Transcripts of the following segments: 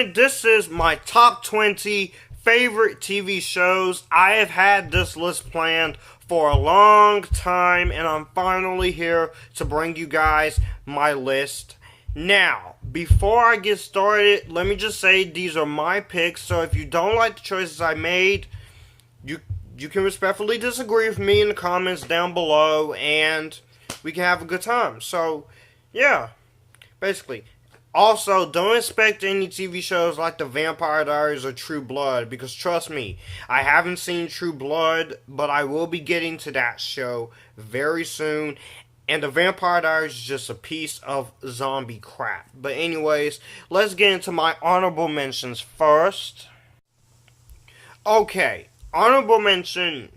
gentlemen, this is my top 20 favorite TV shows. I have had this list planned for a long time, and I'm finally here to bring you guys my list. Now, before I get started, let me just say these are my picks, so if you don't like the choices I made, you can respectfully disagree with me in the comments down below, and we can have a good time. So, yeah, basically. Also, don't expect any TV shows like The Vampire Diaries or True Blood, because trust me, I haven't seen True Blood, but I will be getting to that show very soon. And The Vampire Diaries is just a piece of zombie crap. But anyways, let's get into my honorable mentions first. Okay, honorable mentions.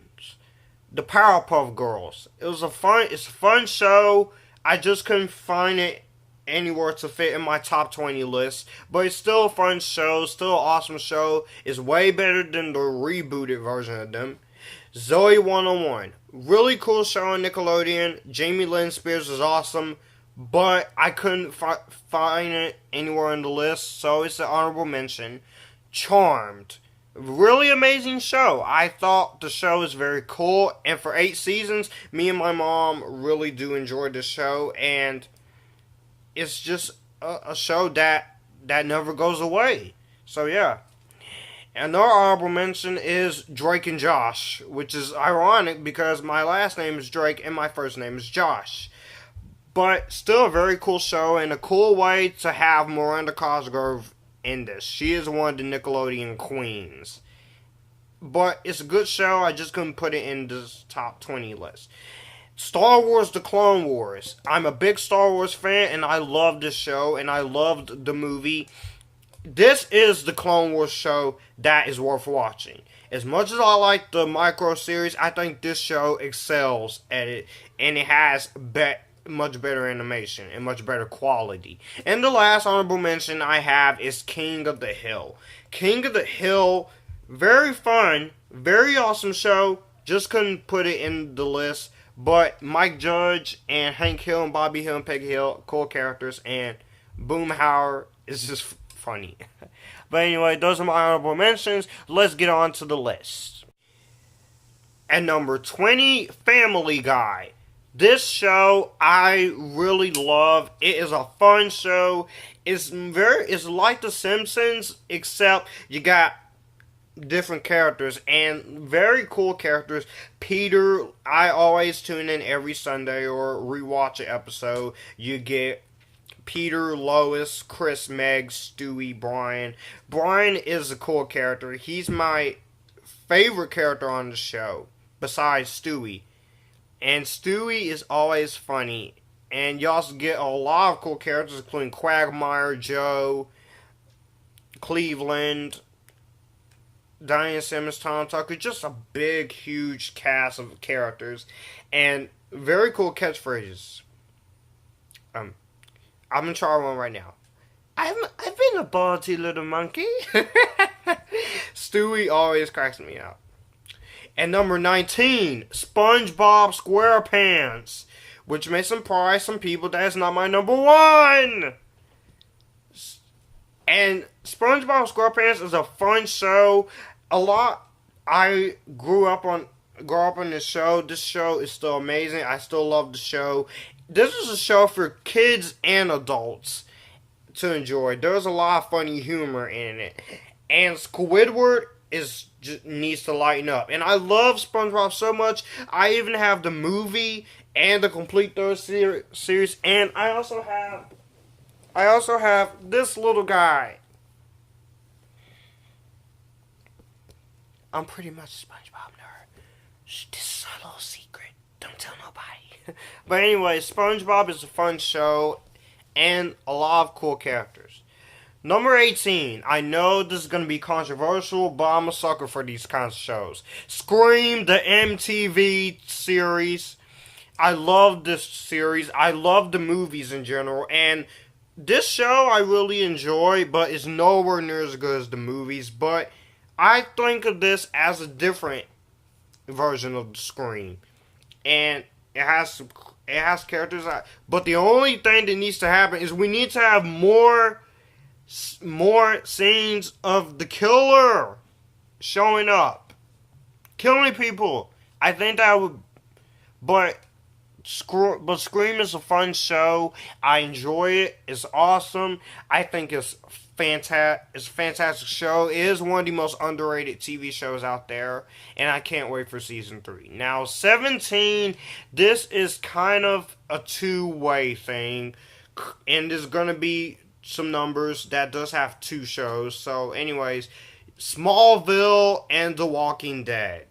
The Powerpuff Girls. It's a fun show. I just couldn't find it anywhere to fit in my top 20 list, but it's still a fun show, still an awesome show. It's way better than the rebooted version of them. Zoey 101, really cool show on Nickelodeon. Jamie Lynn Spears is awesome, but I couldn't find it anywhere on the list, so it's an honorable mention. Charmed, really amazing show. I thought the show is very cool, and for 8 seasons, me and my mom really do enjoy the show, and it's just a show that never goes away. So yeah. Another honorable mention is Drake and Josh, which is ironic because my last name is Drake and my first name is Josh. But still a very cool show and a cool way to have Miranda Cosgrove in this. She is one of the Nickelodeon queens. But it's a good show. I just couldn't put it in this top 20 list. Star Wars The Clone Wars. I'm a big Star Wars fan, and I love this show, and I loved the movie. This is the Clone Wars show that is worth watching. As much as I like the micro series, I think this show excels at it, and it has much better animation and much better quality. And the last honorable mention I have is King of the Hill. King of the Hill, very fun, very awesome show. Just couldn't put it in the list. But Mike Judge and Hank Hill and Bobby Hill and Peggy Hill, cool characters, and Boomhauer is just funny. But anyway, those are my honorable mentions. Let's get on to the list. At number 20, Family Guy. This show I really love. It is a fun show. It's like The Simpsons, except you got different characters and very cool characters. Peter, I always tune in every Sunday or rewatch an episode. You get Peter, Lois, Chris, Meg, Stewie, Brian. Brian is a cool character. He's my favorite character on the show, besides Stewie. And Stewie is always funny. And you also get a lot of cool characters, including Quagmire, Joe, Cleveland, Diane Simmons, Tom Tucker. Just a big, huge cast of characters. And very cool catchphrases. I'm gonna try one right now. I've been a ballsy little monkey. Stewie always cracks me out. And number 19, SpongeBob SquarePants, which may surprise some people. That is not my number 1. And SpongeBob SquarePants is a fun show. I grew up on this show. This show is still amazing. I still love the show. This is a show for kids and adults to enjoy. There's a lot of funny humor in it. And Squidward needs to lighten up. And I love SpongeBob so much. I even have the movie and the complete third series. And I also have this little guy. I'm pretty much a SpongeBob nerd. Shh, this is a little secret. Don't tell nobody. But anyway, SpongeBob is a fun show and a lot of cool characters. Number 18. I know this is going to be controversial, but I'm a sucker for these kinds of shows. Scream, the MTV series. I love this series. I love the movies in general. And this show I really enjoy, but it's nowhere near as good as the movies. But I think of this as a different version of the Scream. And it has characters. But the only thing that needs to happen is we need to have more more scenes of the killer showing up, killing people. I think that would, but Scream is a fun show. I enjoy it. It's awesome. I think it's fantastic. It's a fantastic show. It is one of the most underrated TV shows out there, and I can't wait for season 3. Now, 17. This is kind of a two-way thing, and there's gonna be some numbers that does have 2 shows. So, anyways, Smallville and The Walking Dead.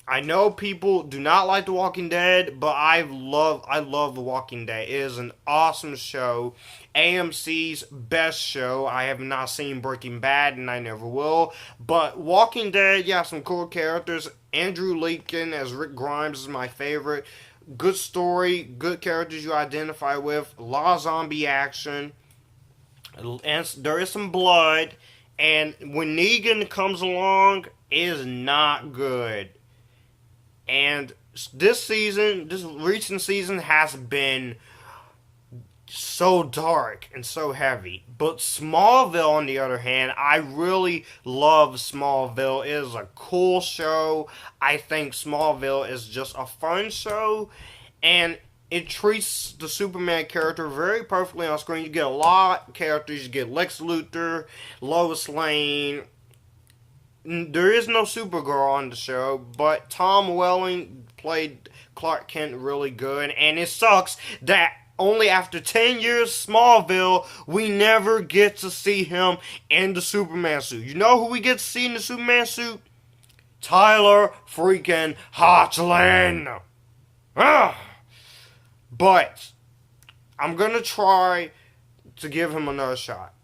I know people do not like The Walking Dead, but I love The Walking Dead. It is an awesome show. AMC's best show. I have not seen Breaking Bad, and I never will. But Walking Dead, yeah, some cool characters. Andrew Lincoln as Rick Grimes is my favorite. Good story, good characters you identify with. A lot of zombie action. And there is some blood. And when Negan comes along, it is not good. And this recent season has been so dark and so heavy. But Smallville, on the other hand, I really love Smallville. It is a cool show. I think Smallville is just a fun show. And it treats the Superman character very perfectly on screen. You get a lot of characters. You get Lex Luthor, Lois Lane. There is no Supergirl on the show, but Tom Welling played Clark Kent really good, and it sucks that only after 10 years Smallville, we never get to see him in the Superman suit. You know who we get to see in the Superman suit? Tyler freaking Hoechlin. But I'm going to try to give him another shot.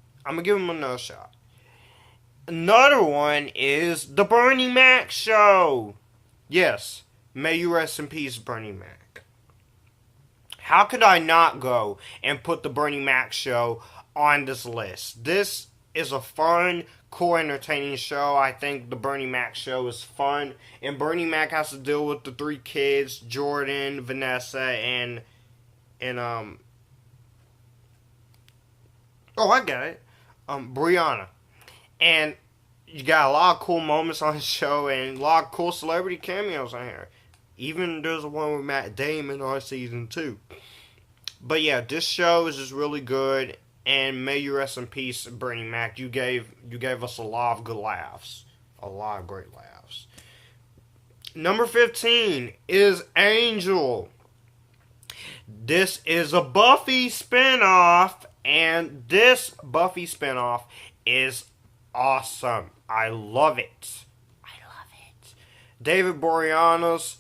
Another one is the Bernie Mac show. Yes, may you rest in peace, Bernie Mac. How could I not go and put the Bernie Mac show on this list? This is a fun, cool, entertaining show. I think the Bernie Mac show is fun. And Bernie Mac has to deal with the 3 kids, Jordan, Vanessa, and Brianna. And you got a lot of cool moments on the show and a lot of cool celebrity cameos on here. Even there's one with Matt Damon on season 2. But yeah, this show is just really good. And may you rest in peace, Bernie Mac. You gave us a lot of good laughs. A lot of great laughs. Number 15 is Angel. This is a Buffy spinoff. And this Buffy spinoff is awesome. I love it. David Boreanaz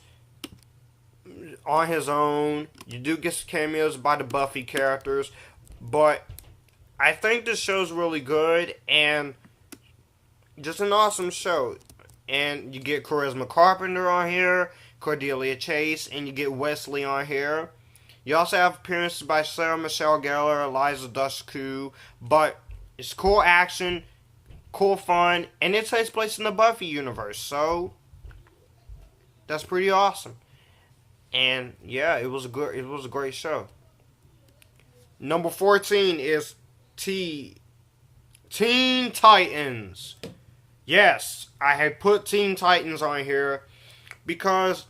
on his own. You do get some cameos by the Buffy characters, but I think this show's really good and just an awesome show. And you get Charisma Carpenter on here, Cordelia Chase, and you get Wesley on here. You also have appearances by Sarah Michelle Gellar, Eliza Dushku, but it's cool action, cool fun, and it takes place in the Buffy universe, so that's pretty awesome. And yeah, it was a great show. Number 14 is Teen Titans. Yes, I had put Teen Titans on here because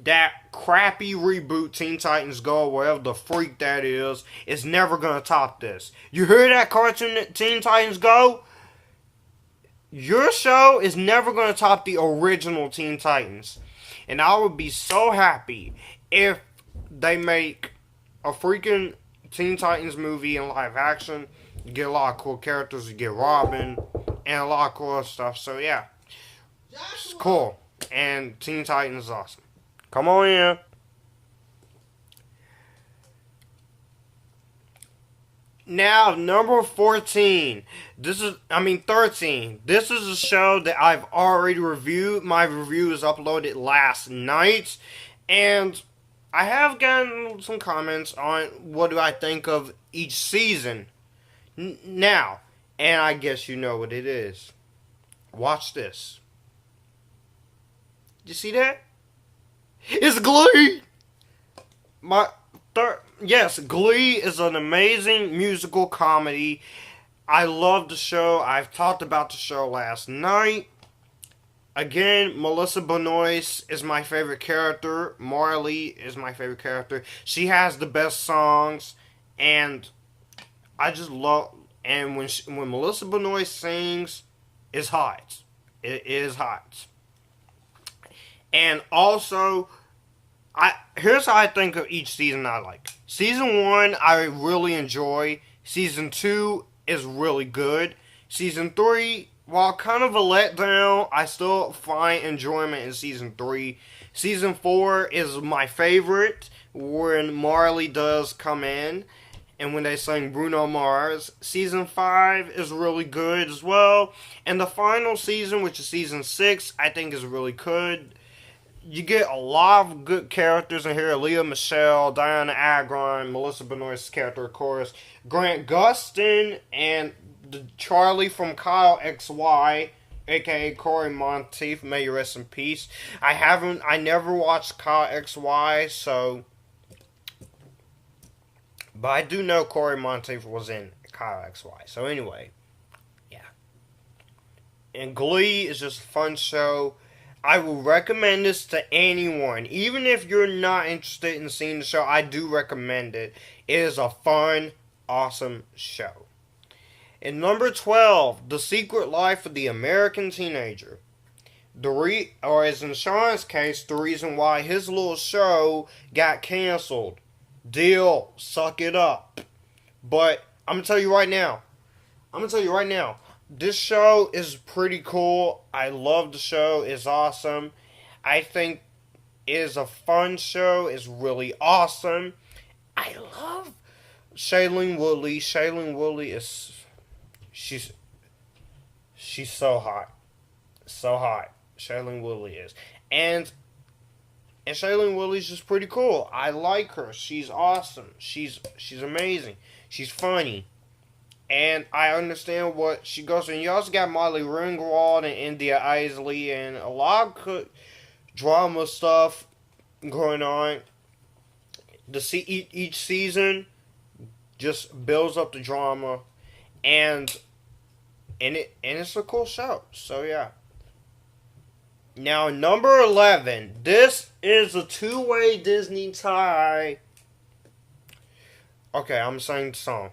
that crappy reboot Teen Titans Go, whatever the freak that is never gonna top this. You hear that cartoon Teen Titans Go? Your show is never gonna top the original Teen Titans. And I would be so happy if they make a freaking Teen Titans movie in live action. You get a lot of cool characters. You get Robin and a lot of cool stuff. So yeah, it's cool. And Teen Titans is awesome. Come on in. Now, number 13. 13. This is a show that I've already reviewed. My review is uploaded last night. And I have gotten some comments on what do I think of each season. Now, and I guess you know what it is. Watch this. You see that? It's Glee! Yes, Glee is an amazing musical comedy. I love the show. I've talked about the show last night. Again, Melissa Benoist is my favorite character. Marley is my favorite character. She has the best songs, and I just love. And when Melissa Benoist sings, it's hot. It is hot. And also, here's how I think of each season I like. Season 1, I really enjoy. Season 2 is really good. Season 3, while kind of a letdown, I still find enjoyment in Season 3. Season 4 is my favorite, when Marley does come in, and when they sing Bruno Mars. Season 5 is really good as well. And the final season, which is Season 6, I think is really good. You get a lot of good characters in here. Leah Michelle, Diana Agron, Melissa Benoist's character, of course. Grant Gustin, and Charlie from Kyle XY, aka Corey Monteith. May you rest in peace. I never watched Kyle XY, so. But I do know Corey Monteith was in Kyle XY. So anyway, yeah. And Glee is just a fun show. I will recommend this to anyone. Even if you're not interested in seeing the show, I do recommend it. It is a fun, awesome show. And number 12, The Secret Life of the American Teenager. Or as in Sean's case, the reason why his little show got canceled. Deal, suck it up. But I'm going to tell you right now. This show is pretty cool. I love the show. It's awesome. I think it is a fun show. It's really awesome. I love Shailene Woodley. Shailene Woodley is... She's so hot. So hot. Shailene Woodley is. And Shailene Woodley's just pretty cool. I like her. She's awesome. She's amazing. She's funny. And I understand what she goes through. And you also got Molly Ringwald and India Isley and a lot of good drama stuff going on. Each season just builds up the drama, and it's a cool show. So yeah. Now number 11. This is a two-way Disney tie. Okay, I'm saying the song.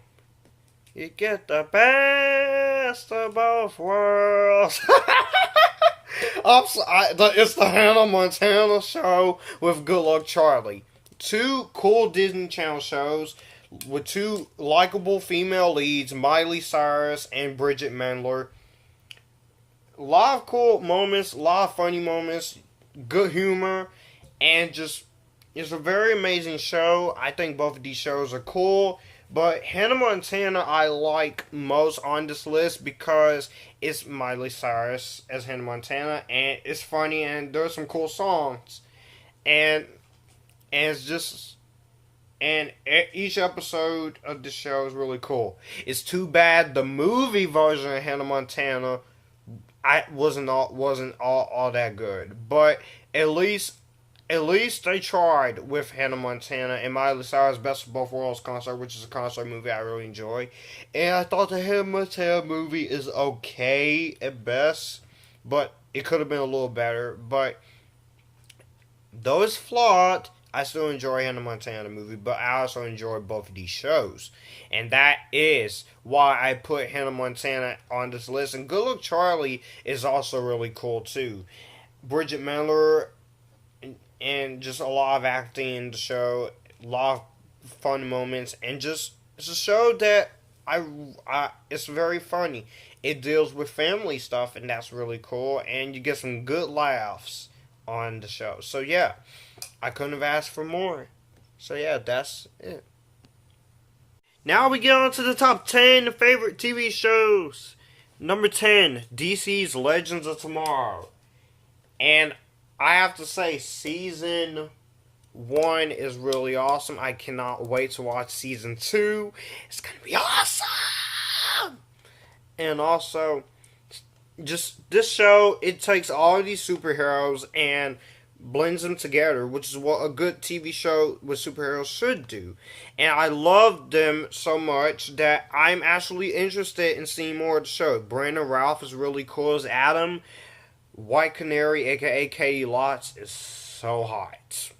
You get the best of both worlds. It's the Hannah Montana show with Good Luck Charlie. Two cool Disney Channel shows with two likable female leads, Miley Cyrus and Bridget Mendler. A lot of cool moments, a lot of funny moments, good humor, and just, it's a very amazing show. I think both of these shows are cool. But Hannah Montana I like most on this list because it's Miley Cyrus as Hannah Montana, and it's funny, and there's some cool songs, and it's just, and each episode of the show is really cool. It's too bad the movie version of Hannah Montana wasn't all that good, but at least they tried with Hannah Montana and Miley Cyrus' Best of Both Worlds concert, which is a concert movie I really enjoy. And I thought the Hannah Montana movie is okay at best, but it could have been a little better. But though it's flawed, I still enjoy Hannah Montana movie, but I also enjoy both of these shows. And that is why I put Hannah Montana on this list. And Good Luck Charlie is also really cool too. Bridget Mendler, and just a lot of acting in the show, a lot of fun moments, and just, it's a show that it's very funny. It deals with family stuff, and that's really cool, and you get some good laughs on the show. So yeah, I couldn't have asked for more. So yeah, that's it. Now we get on to the top 10 favorite TV shows. Number 10, DC's Legends of Tomorrow. And I have to say, Season 1 is really awesome. I cannot wait to watch Season 2. It's going to be awesome! And also, just this show, it takes all of these superheroes and blends them together, which is what a good TV show with superheroes should do. And I love them so much that I'm actually interested in seeing more of the show. Brandon Routh is really cool as Adam. White Canary, aka Katie Lotz, is so hot.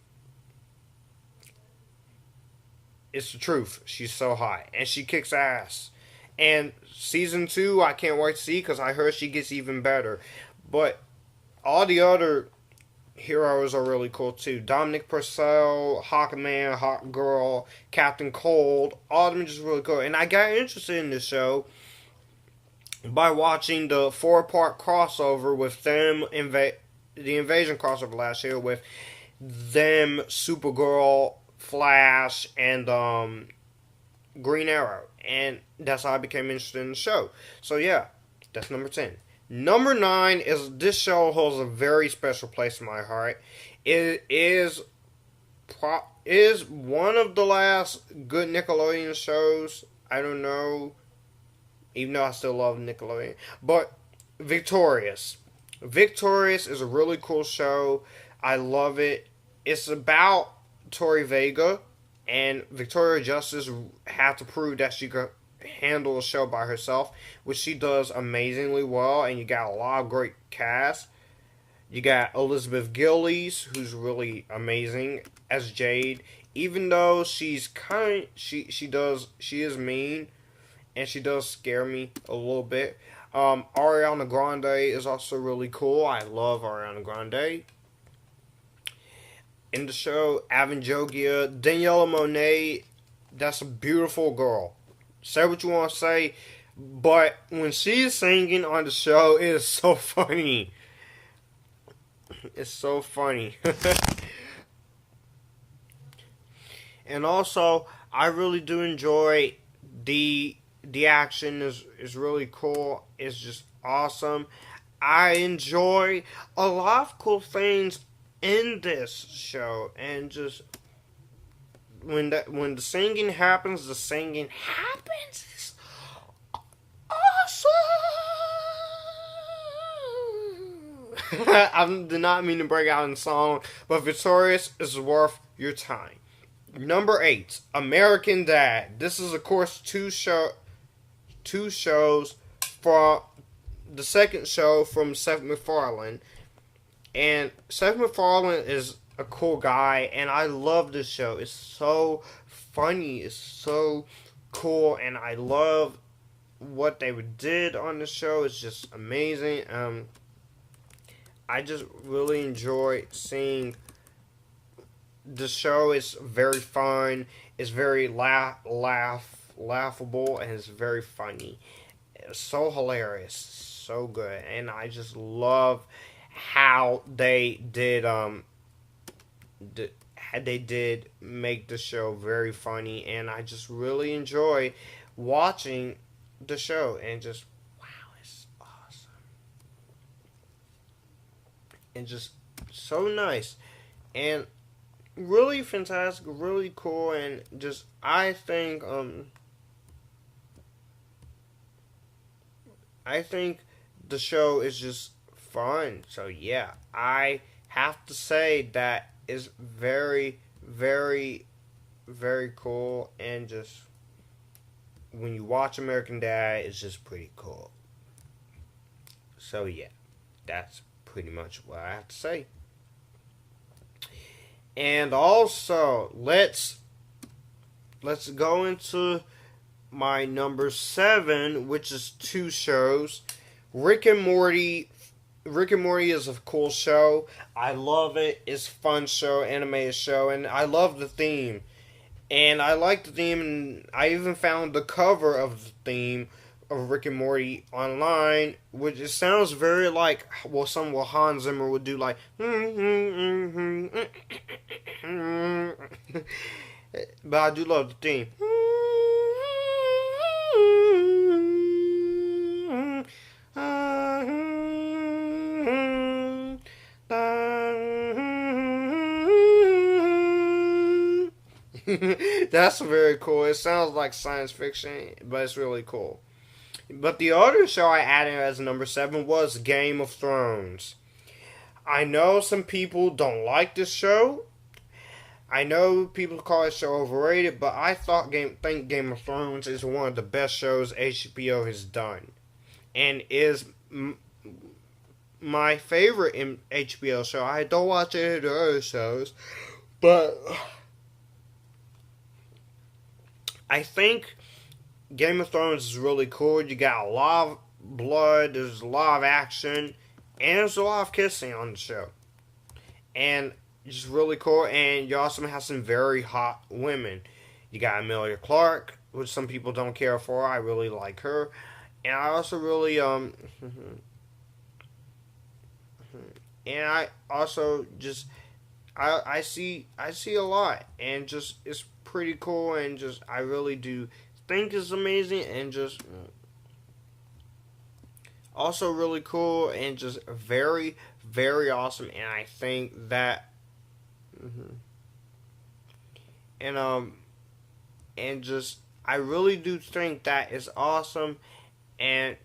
It's the truth. She's so hot. And she kicks ass. And season 2, I can't wait to see because I heard she gets even better. But all the other heroes are really cool too. Dominic Purcell, Hawkman, Hawkgirl, Captain Cold, all of them just really cool. And I got interested in this show by watching the 4-part crossover with them, the Invasion crossover last year with them, Supergirl, Flash, and Green Arrow. And that's how I became interested in the show. So yeah, that's number 10. Number 9 is, this show holds a very special place in my heart. It is one of the last good Nickelodeon shows. I don't know, even though I still love Nickelodeon. But Victorious. Victorious is a really cool show. I love it. It's about Tori Vega, and Victoria Justice had to prove that she could handle a show by herself, which she does amazingly well. And you got a lot of great cast. You got Elizabeth Gillies, who's really amazing as Jade, even though she's she is mean, and she does scare me a little bit. Ariana Grande is also really cool. I love Ariana Grande. In the show, Avon Jogia, Daniela Monet, that's a beautiful girl. Say what you want to say, but when she's singing on the show, it is so funny. It's so funny. And also, I really do enjoy the action is really cool. It's just awesome. I enjoy a lot of cool things in this show, and just when the singing happens, the singing happens. It's awesome. I did not mean to break out in song, but Victorious is worth your time. Number 8, American Dad. This is, of course, two shows from the second show from Seth MacFarlane. And Seth MacFarlane is a cool guy, and I love this show. It's so funny. It's so cool, and I love what they did on the show. It's just amazing. I just really enjoy seeing the show. Is very fun. It's very laughable, and it's very funny. It's so hilarious, so good, and I just love how they did make the show very funny, and I just really enjoy watching the show, and just wow, it's awesome, and just so nice, and really fantastic, really cool, and just I think the show is just fun. So yeah, I have to say that is very, very, very cool, and just when you watch American Dad, it's just pretty cool. So yeah, that's pretty much what I have to say. And also, let's go into my number 7, which is 2 shows. Rick and Morty. Rick and Morty is a cool show. I love it. It's a fun show, animated show, and I love the theme. And I like the theme, and I even found the cover of the theme of Rick and Morty online, which it sounds very like what Hans Zimmer would do, like but I do love the theme. That's very cool. It sounds like science fiction, but it's really cool. But the other show I added as number 7 was Game of Thrones. I know some people don't like this show. I know people call this show overrated, but I think Game of Thrones is one of the best shows HBO has done, and is my favorite in HBO show. I don't watch any of the other shows, but I think Game of Thrones is really cool. You got a lot of blood, there's a lot of action, and there's a lot of kissing on the show. And it's just really cool, and you also have some very hot women. You got Emilia Clarke, which some people don't care for. I really like her. And I also really, and I also just, I see a lot, and just, it's pretty cool, and just, I really do think it's amazing, and just, also really cool, and just very, very awesome, and I think that, and and just, I really do think that is awesome, and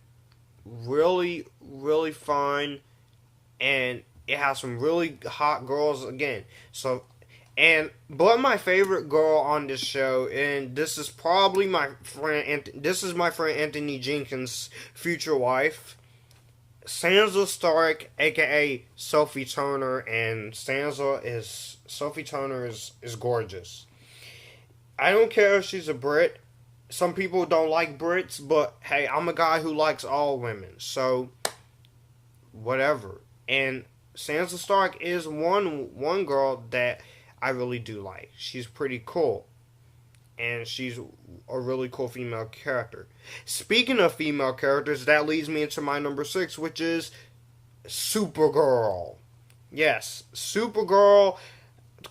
really, really fun, and it has some really hot girls again. So, but my favorite girl on this show, and this is probably my friend. This is my friend Anthony Jenkins' future wife, Sansa Stark, aka Sophie Turner, and Sophie Turner is gorgeous. I don't care if she's a Brit. Some people don't like Brits, but hey, I'm a guy who likes all women, so whatever. And Sansa Stark is one girl that I really do like. She's pretty cool, and she's a really cool female character. Speaking of female characters, that leads me into my number 6, which is Supergirl. Yes, Supergirl.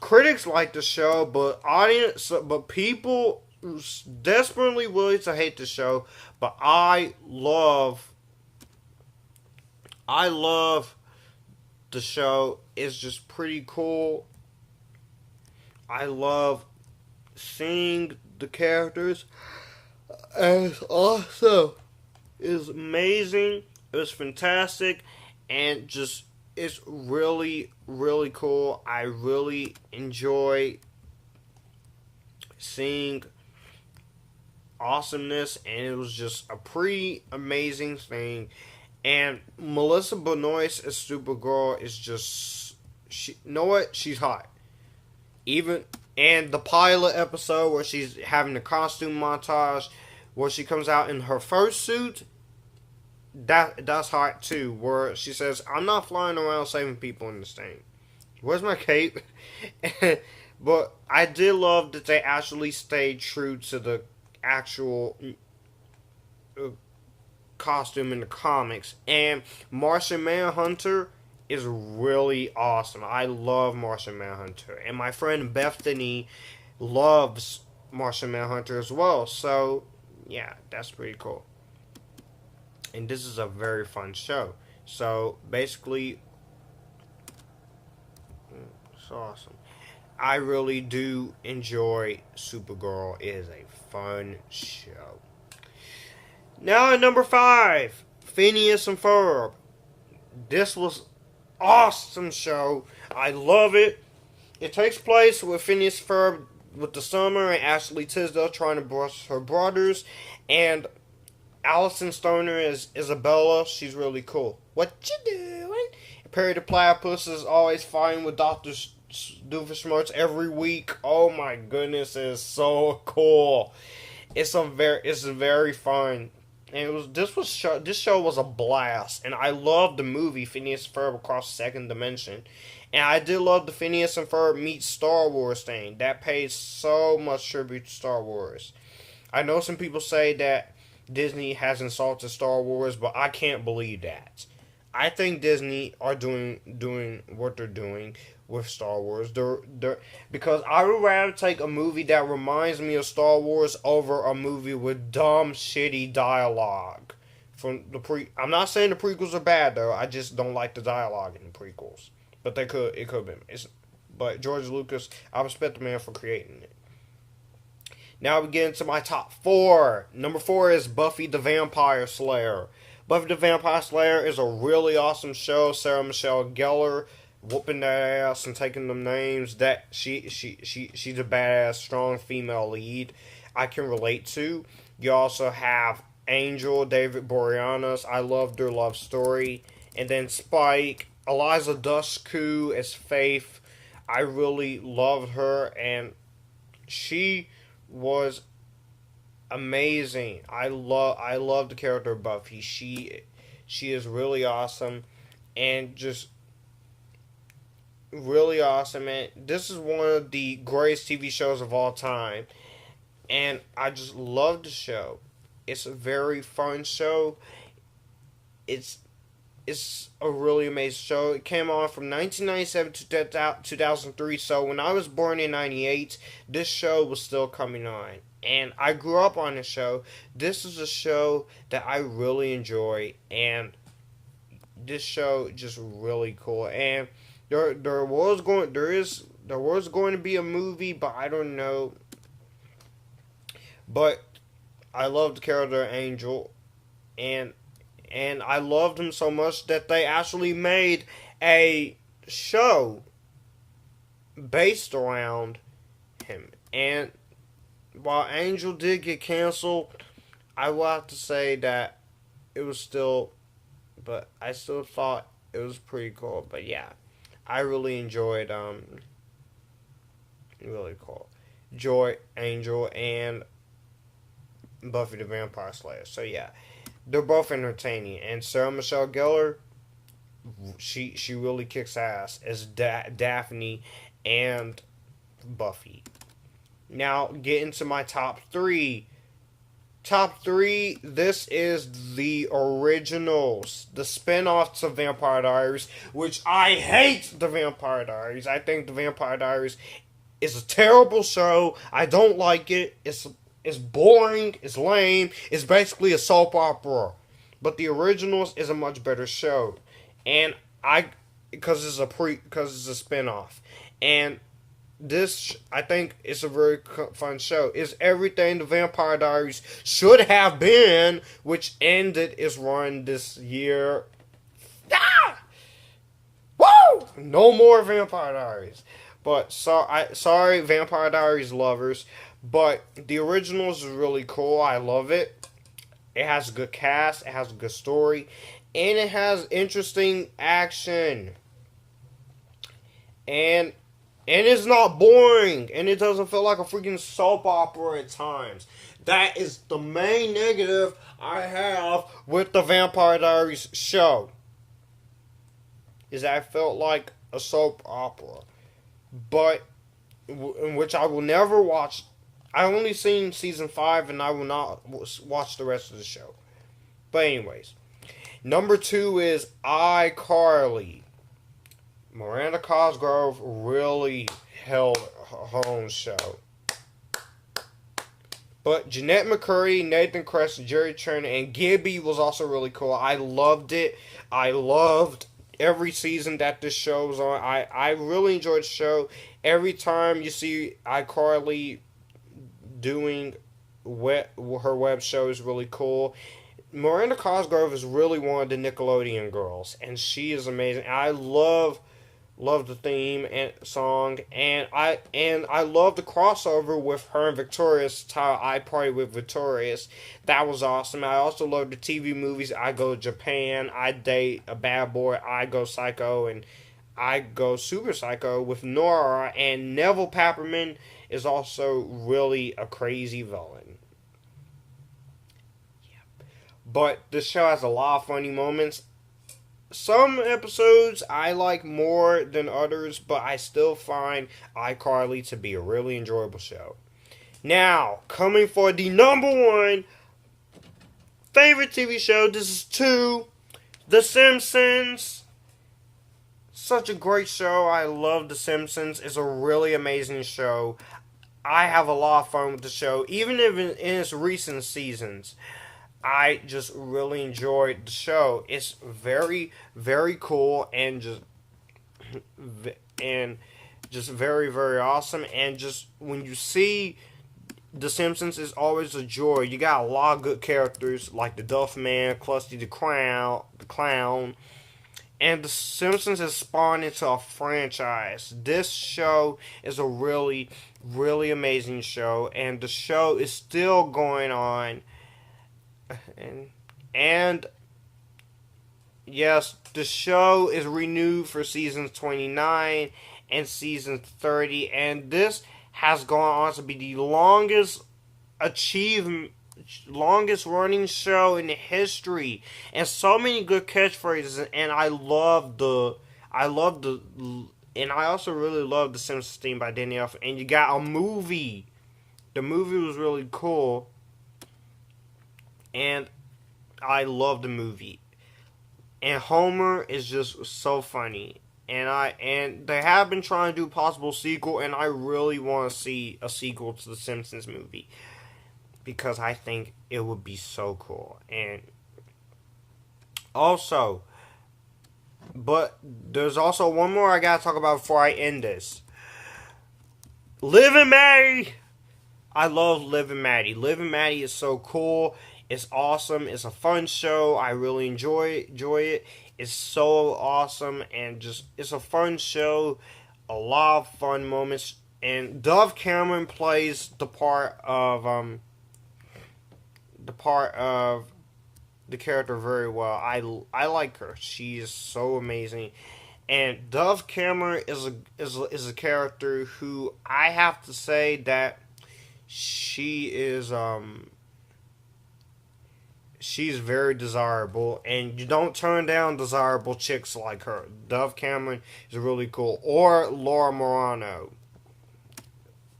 Critics like the show, but people desperately willing to hate the show. But I love the show. It's just pretty cool. I love seeing the characters. And also, it's amazing. It was fantastic, and just, it's really, really cool. I really enjoy seeing awesomeness, and it was just a pretty amazing thing. And Melissa Benoist as Supergirl is just, you know what? She's hot. Even, and the pilot episode where she's having the costume montage, where she comes out in her first suit, that's hot too. Where she says, "I'm not flying around saving people in this thing. Where's my cape?" But I did love that they actually stayed true to the actual costume in the comics. And Martian Manhunter is really awesome. I love Martian Manhunter, and my friend Bethany loves Martian Manhunter as well. So yeah, that's pretty cool. And this is a very fun show. So basically, it's awesome. I really do enjoy Supergirl. It is a fun show. Now at number 5, Phineas and Ferb. This was awesome show. I love it. It takes place with Phineas and Ferb with the summer, and Ashley Tisdale trying to brush her brothers, and Allison Stoner is Isabella. She's really cool. What you doing? Perry the Platypus is always fighting with Dr. Doofenshmirtz every week. Oh my goodness, it is so cool. It's very fun. And this show was a blast, and I loved the movie Phineas and Ferb Across the Second Dimension, and I did love the Phineas and Ferb meet Star Wars thing. That pays so much tribute to Star Wars. I know some people say that Disney has insulted Star Wars, but I can't believe that. I think Disney are doing what they're doing with Star Wars. Because I would rather take a movie that reminds me of Star Wars over a movie with dumb, shitty dialogue. I'm not saying the prequels are bad though. I just don't like the dialogue in the prequels. But it could have been. But George Lucas, I respect the man for creating it. Now we get into my top 4. Number 4 is Buffy the Vampire Slayer. Buffy the Vampire Slayer is a really awesome show. Sarah Michelle Gellar whooping their ass and taking them names. That she's a badass, strong female lead I can relate to. You also have Angel, David Boreanaz. I loved their love story. And then Spike, Eliza Dushku as Faith. I really loved her, and she was amazing. I love the character of Buffy. She is really awesome, and just really awesome. And this is one of the greatest TV shows of all time, and I just love the show. It's a very fun show. It's it's a really amazing show. It came on from 1997 to 2003. So when I was born in 98, this show was still coming on. And I grew up on the show. This is a show that I really enjoy. And this show just really cool. And there was going to be a movie, but I don't know. But I loved the character Angel, and I loved him so much that they actually made a show based around him. And while Angel did get canceled, I will have to say that it was still, but I still thought it was pretty cool. But yeah, I really enjoyed really cool, Joy, Angel, and Buffy the Vampire Slayer. So yeah, they're both entertaining, and Sarah Michelle Gellar, she really kicks ass as Daphne and Buffy. Now, get into my top three. Top three, this is the originals, the spin-offs of Vampire Diaries, which I hate the Vampire Diaries. I think the Vampire Diaries is a terrible show. I don't like it. It's boring, it's lame, it's basically a soap opera. But the originals is a much better show. And because it's a spin-off. And this, I think, is a very fun show. It's everything the Vampire Diaries should have been, which ended its run this year. Ah! Woo! No more Vampire Diaries. But sorry, Vampire Diaries lovers. But the originals is really cool. I love it. It has a good cast. It has a good story. And it has interesting action. And it's not boring. And it doesn't feel like a freaking soap opera at times. That is the main negative I have with the Vampire Diaries show. Is that it felt like a soap opera. But, in which I will never watch. I only seen season 5, and I will not watch the rest of the show. But anyways, number 2 is iCarly. Miranda Cosgrove really held her own show. But Jeanette McCurdy, Nathan Kress, Jerry Turner, and Gibby was also really cool. I loved it. I loved every season that this show was on. I really enjoyed the show. Every time you see iCarly doing her web show is really cool. Miranda Cosgrove is really one of the Nickelodeon girls, and she is amazing. I love the theme and song, and I love the crossover with her and Victorious. How I Party with Victorious, that was awesome. I also love the TV movies. I Go to Japan, I Date a Bad Boy, I Go Psycho, and I Go Super Psycho with Nora, and Neville Papperman is also really a crazy villain. Yeah. But this show has a lot of funny moments. Some episodes I like more than others, but I still find iCarly to be a really enjoyable show. Now, coming for the number 1 favorite TV show, this is 2, The Simpsons. Such a great show. I love The Simpsons. It's a really amazing show. I have a lot of fun with the show, even if in its recent seasons. I just really enjoyed the show. It's very, very cool and just very, very awesome. And just when you see The Simpsons is always a joy. You got a lot of good characters like the Duff Man, Krusty the Clown, and The Simpsons has spawned into a franchise. This show is a really, really amazing show, and the show is still going on. And yes, the show is renewed for season 29 and season 30, and this has gone on to be the longest running show in history, and so many good catchphrases. And and I also really love the Simpsons theme by Danny Elfman. And you got a movie. The movie was really cool, and I love the movie. And Homer is just so funny. And they have been trying to do a possible sequel, and I really want to see a sequel to the Simpsons movie because I think it would be so cool. And also, but there's also one more I gotta talk about before I end this. Liv and Maddie. I love Liv and Maddie. Liv and Maddie is so cool. It's awesome. It's a fun show. I really enjoy it. It's so awesome, and just it's a fun show. A lot of fun moments. And Dove Cameron plays the part of the character very well. I like her. She is so amazing. And Dove Cameron is a character who I have to say that she is she's very desirable, and you don't turn down desirable chicks like her. Dove Cameron is really cool. Or Laura Morano.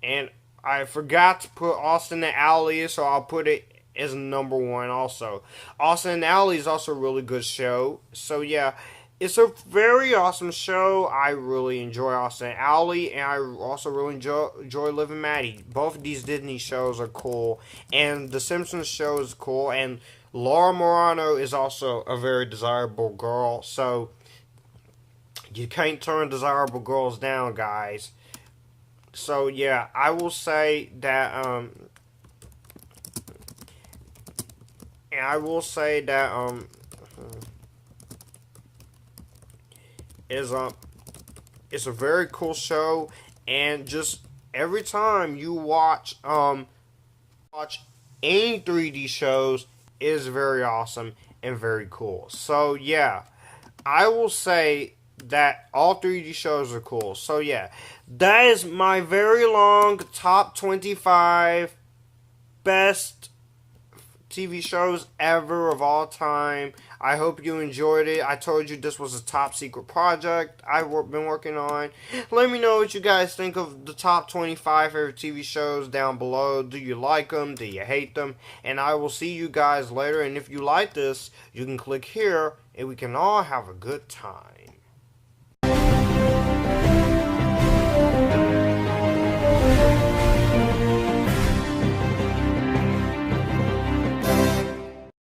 And I forgot to put Austin and Ally, so I'll put it as number one also. Austin and Ally is also a really good show. So yeah, it's a very awesome show. I really enjoy Austin and Ally, and I also really enjoy Liv and Maddie. Both of these Disney shows are cool, and the Simpsons show is cool, and Laura Morano is also a very desirable girl, so you can't turn desirable girls down, guys. So yeah, I will say that it's a very cool show, and just every time you watch any 3D shows is very awesome and very cool. So yeah, I will say that all 3D shows are cool. So yeah, that is my very long top 25 best TV shows ever of all time. I hope you enjoyed it. I told you this was a top secret project I've been working on. Let me know what you guys think of the top 25 favorite TV shows down below. Do you like them? Do you hate them? And I will see you guys later. And if you like this, you can click here and we can all have a good time.